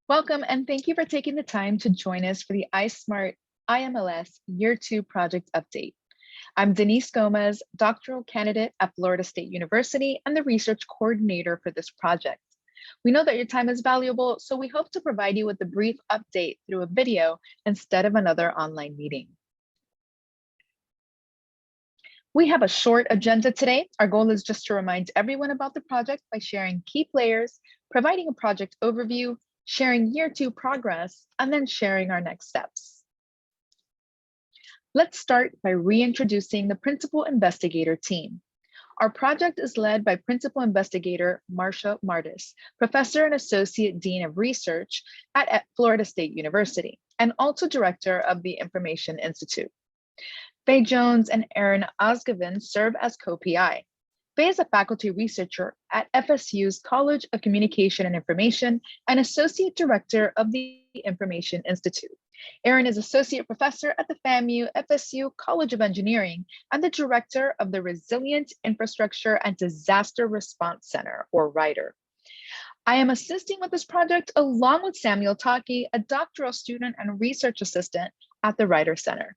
Welcome and thank you for taking the time to join us for the iSmart IMLS Year 2 project update. I'm Denise Gomez, doctoral candidate at Florida State University and the research coordinator for this project. We know that your time is valuable, so we hope to provide you with a brief update through a video instead of another online meeting. We have a short agenda today. Our goal is just to remind everyone about the project by sharing key players, providing a project overview, sharing Year 2 progress, and then sharing our next steps. Let's start by reintroducing the Principal Investigator team. Our project is led by Principal Investigator Marcia Martis, Professor and Associate Dean of Research at Florida State University, and also Director of the Information Institute. Faye Jones and Aaron Osgavin serve as co-PI. Faye is a faculty researcher at FSU's College of Communication and Information and Associate Director of the Information Institute. Aaron is Associate Professor at the FAMU FSU College of Engineering and the Director of the Resilient Infrastructure and Disaster Response Center, or RIDER. I am assisting with this project along with Samuel Taki, a doctoral student and research assistant at the RIDER Center.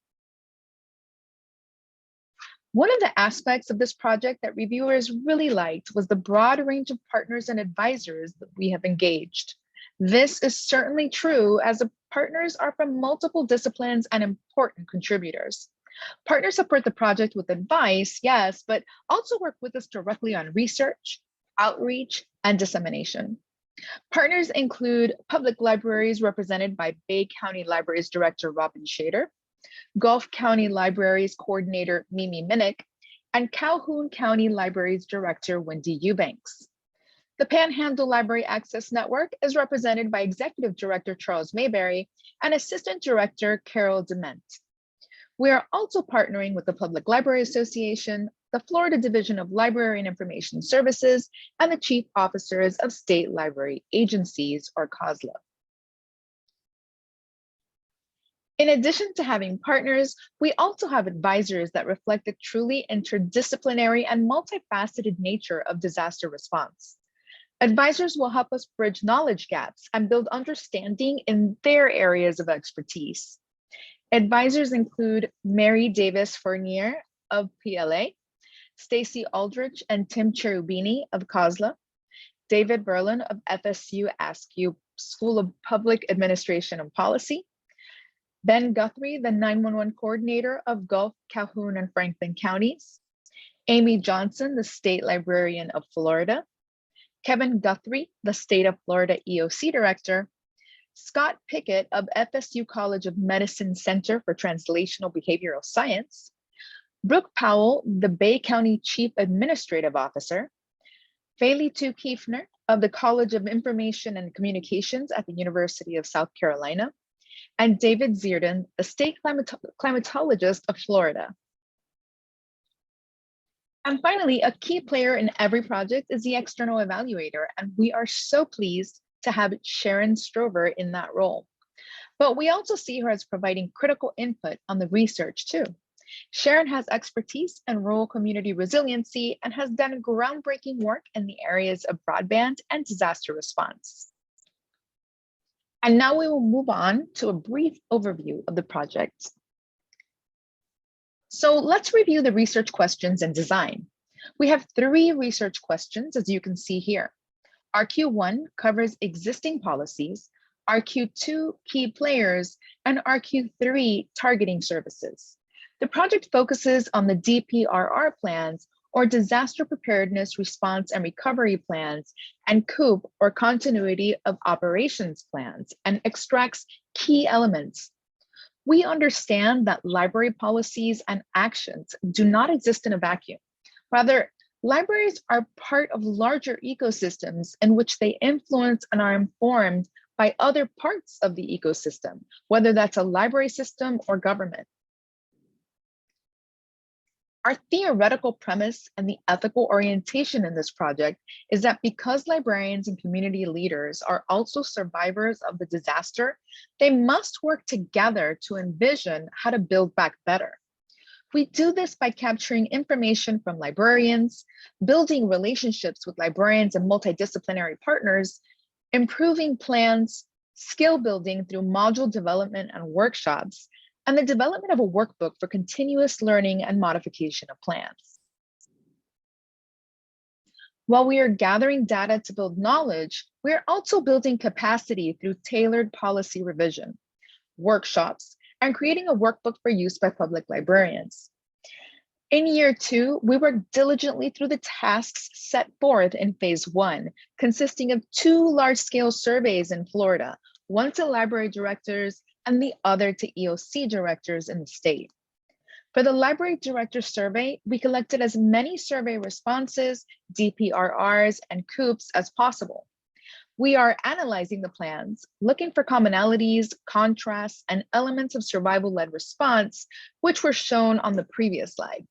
One of the aspects of this project that reviewers really liked was the broad range of partners and advisors that we have engaged. This is certainly true as the partners are from multiple disciplines and important contributors. Partners support the project with advice, yes, but also work with us directly on research, outreach, and dissemination. Partners include public libraries represented by Bay County Libraries Director Robin Shader, Gulf County Libraries Coordinator Mimi Minnick, and Calhoun County Libraries Director Wendy Eubanks. The Panhandle Library Access Network is represented by Executive Director Charles Mayberry and Assistant Director Carol Dement. We are also partnering with the Public Library Association, the Florida Division of Library and Information Services, and the Chief Officers of State Library Agencies, or COSLA. In addition to having partners, we also have advisors that reflect the truly interdisciplinary and multifaceted nature of disaster response. Advisors will help us bridge knowledge gaps and build understanding in their areas of expertise. Advisors include Mary Davis Fournier of PLA, Stacy Aldrich and Tim Cherubini of COSLA, David Berlin of FSU Askew School of Public Administration and Policy, Ben Guthrie, the 911 coordinator of Gulf, Calhoun, and Franklin counties, Amy Johnson, the state librarian of Florida, Kevin Guthrie, the state of Florida EOC director, Scott Pickett of FSU College of Medicine Center for Translational Behavioral Science, Brooke Powell, the Bay County Chief Administrative Officer, Faylee Tu Kiefner of the College of Information and Communications at the University of South Carolina, and David Zierden, the state climatologist of Florida. And finally, a key player in every project is the external evaluator, and we are so pleased to have Sharon Strover in that role. But we also see her as providing critical input on the research too. Sharon has expertise in rural community resiliency and has done groundbreaking work in the areas of broadband and disaster response. And now we will move on to a brief overview of the project. So let's review the research questions and design. We have 3 research questions, as you can see here. RQ1 covers existing policies, RQ2 key players, and RQ3 targeting services. The project focuses on the DPRR plans, or disaster preparedness, response, and recovery plans, and COOP, or continuity of operations plans, and extracts key elements. We understand that library policies and actions do not exist in a vacuum. Rather, libraries are part of larger ecosystems in which they influence and are informed by other parts of the ecosystem, whether that's a library system or government. Our theoretical premise and the ethical orientation in this project is that because librarians and community leaders are also survivors of the disaster, they must work together to envision how to build back better. We do this by capturing information from librarians, building relationships with librarians and multidisciplinary partners, improving plans, skill building through module development and workshops, and the development of a workbook for continuous learning and modification of plans. While we are gathering data to build knowledge, we are also building capacity through tailored policy revision, workshops, and creating a workbook for use by public librarians. In year 2, we worked diligently through the tasks set forth in phase 1, consisting of 2 large-scale surveys in Florida, one to library directors and the other to EOC directors in the state. For the library director survey, we collected as many survey responses, DPRRs, and COOPs as possible. We are analyzing the plans, looking for commonalities, contrasts, and elements of survival-led response, which were shown on the previous slide.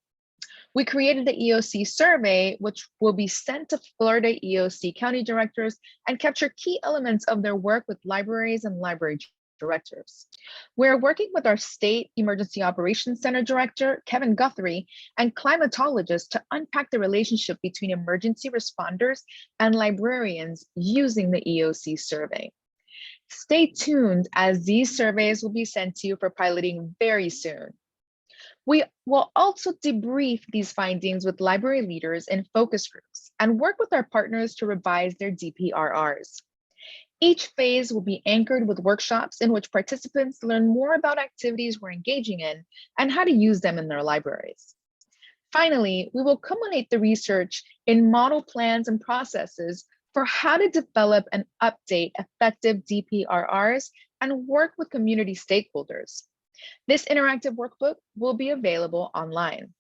We created the EOC survey, which will be sent to Florida EOC county directors and capture key elements of their work with libraries and library directors. We're working with our State Emergency Operations Center Director, Kevin Guthrie, and climatologists to unpack the relationship between emergency responders and librarians using the EOC survey. Stay tuned as these surveys will be sent to you for piloting very soon. We will also debrief these findings with library leaders in focus groups and work with our partners to revise their DPRRs. Each phase will be anchored with workshops in which participants learn more about activities we're engaging in and how to use them in their libraries. Finally, we will culminate the research in model plans and processes for how to develop and update effective DPRRs and work with community stakeholders. This interactive workbook will be available online.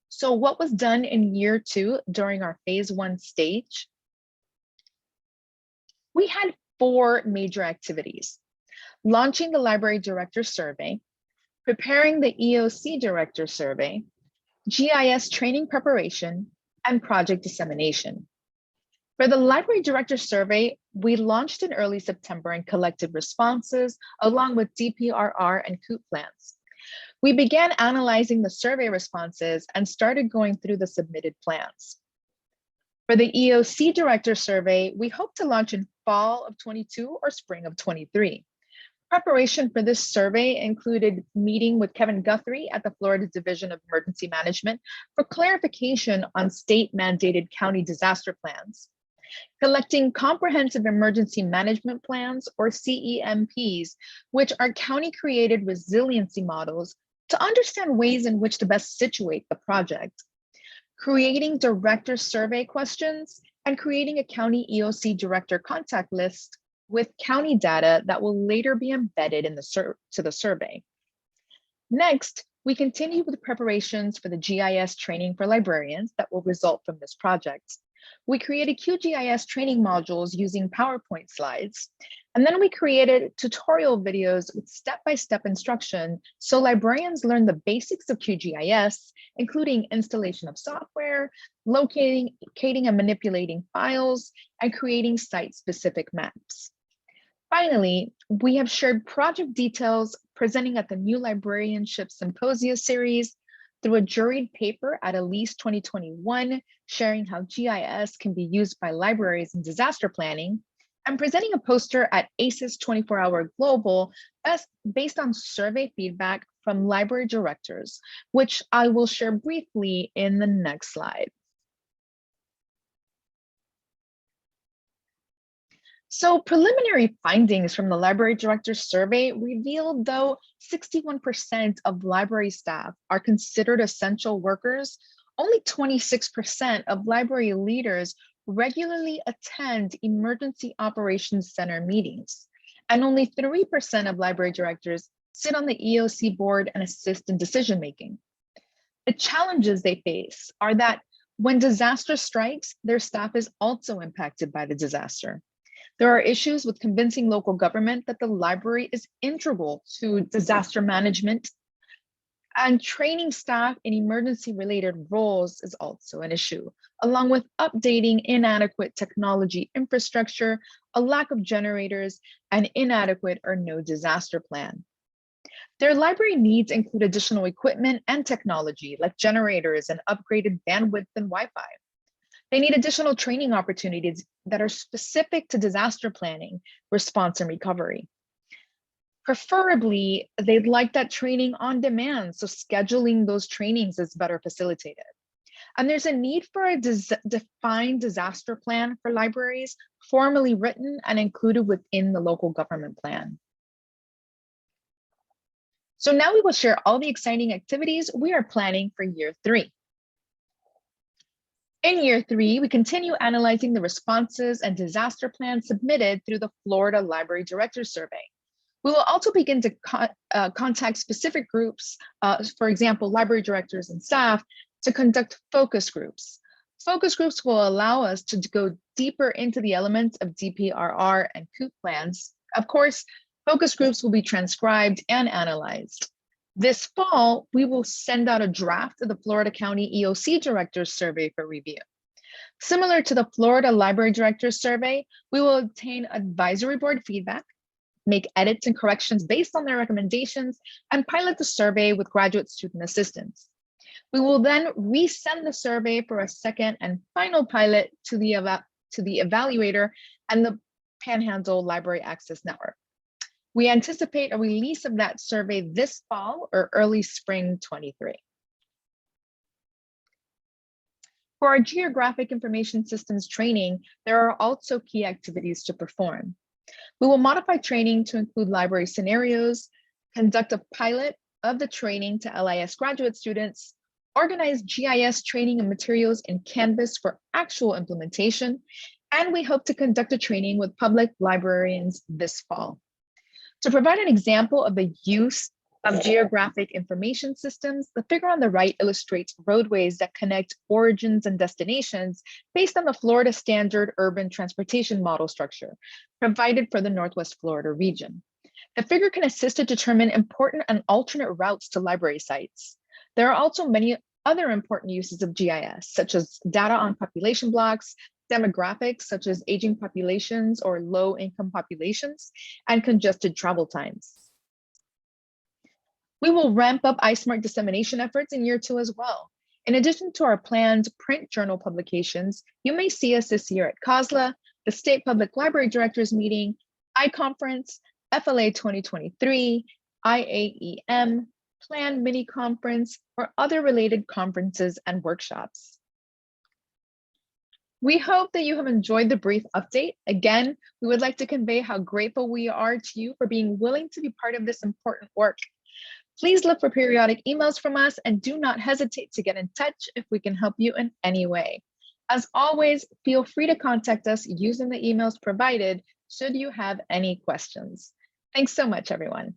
So what was done in year 2 during our phase 1 stage? We had 4 major activities: launching the library director survey, preparing the EOC director survey, GIS training preparation, and project dissemination. For the library director survey, we launched in early September and collected responses along with DPRR and COOP plans. We began analyzing the survey responses and started going through the submitted plans. For the EOC director survey, we hope to launch in fall of 22 or spring of 23. Preparation for this survey included meeting with Kevin Guthrie at the Florida Division of Emergency Management for clarification on state-mandated county disaster plans, collecting comprehensive emergency management plans, or CEMPs, which are county-created resiliency models to understand ways in which to best situate the project, creating director survey questions, and creating a county EOC director contact list with county data that will later be embedded in to the survey. Next, we continue with preparations for the GIS training for librarians that will result from this project. We created QGIS training modules using PowerPoint slides, and then we created tutorial videos with step-by-step instruction so librarians learn the basics of QGIS, including installation of software, locating and manipulating files, and creating site-specific maps. Finally, we have shared project details presenting at the New Librarianship Symposia series through a juried paper at ELISE 2021, sharing how GIS can be used by libraries in disaster planning, and presenting a poster at ACES 24-Hour Global based on survey feedback from library directors, which I will share briefly in the next slide. So preliminary findings from the library director survey revealed though 61% of library staff are considered essential workers, only 26% of library leaders regularly attend Emergency Operations Center meetings, and only 3% of library directors sit on the EOC board and assist in decision-making. The challenges they face are that when disaster strikes, their staff is also impacted by the disaster. There are issues with convincing local government that the library is integral to disaster management, and training staff in emergency-related roles is also an issue, along with updating inadequate technology infrastructure, a lack of generators, and inadequate or no disaster plan. Their library needs include additional equipment and technology like generators and upgraded bandwidth and Wi-Fi. They need additional training opportunities that are specific to disaster planning, response, and recovery. Preferably, they'd like that training on demand, so scheduling those trainings is better facilitated. And there's a need for a defined disaster plan for libraries, formally written and included within the local government plan. So now we will share all the exciting activities we are planning for year 3. In year 3, we continue analyzing the responses and disaster plans submitted through the Florida Library Directors Survey. We will also begin to contact specific groups, for example, library directors and staff, to conduct focus groups. Focus groups will allow us to go deeper into the elements of DPRR and COOP plans. Of course, focus groups will be transcribed and analyzed. This fall, we will send out a draft of the Florida County EOC Directors Survey for review. Similar to the Florida Library Directors Survey, we will obtain advisory board feedback, make edits and corrections based on their recommendations, and pilot the survey with graduate student assistance. We will then resend the survey for a second and final pilot to the evaluator and the Panhandle Library Access Network. We anticipate a release of that survey this fall or early spring 23. For our geographic information systems training, there are also key activities to perform. We will modify training to include library scenarios, conduct a pilot of the training to LIS graduate students, organize GIS training and materials in Canvas for actual implementation, and we hope to conduct a training with public librarians this fall. To provide an example of the use of geographic information systems, the figure on the right illustrates roadways that connect origins and destinations based on the Florida Standard Urban Transportation Model structure provided for the Northwest Florida region. The figure can assist to determine important and alternate routes to library sites. There are also many other important uses of GIS, such as data on population blocks, demographics, such as aging populations or low-income populations, and congested travel times. We will ramp up iSmart dissemination efforts in year 2 as well. In addition to our planned print journal publications, you may see us this year at COSLA, the State Public Library Directors Meeting, iConference, FLA 2023, IAEM, Plan Mini Conference, or other related conferences and workshops. We hope that you have enjoyed the brief update. Again, we would like to convey how grateful we are to you for being willing to be part of this important work. Please look for periodic emails from us and do not hesitate to get in touch if we can help you in any way. As always, feel free to contact us using the emails provided should you have any questions. Thanks so much, everyone.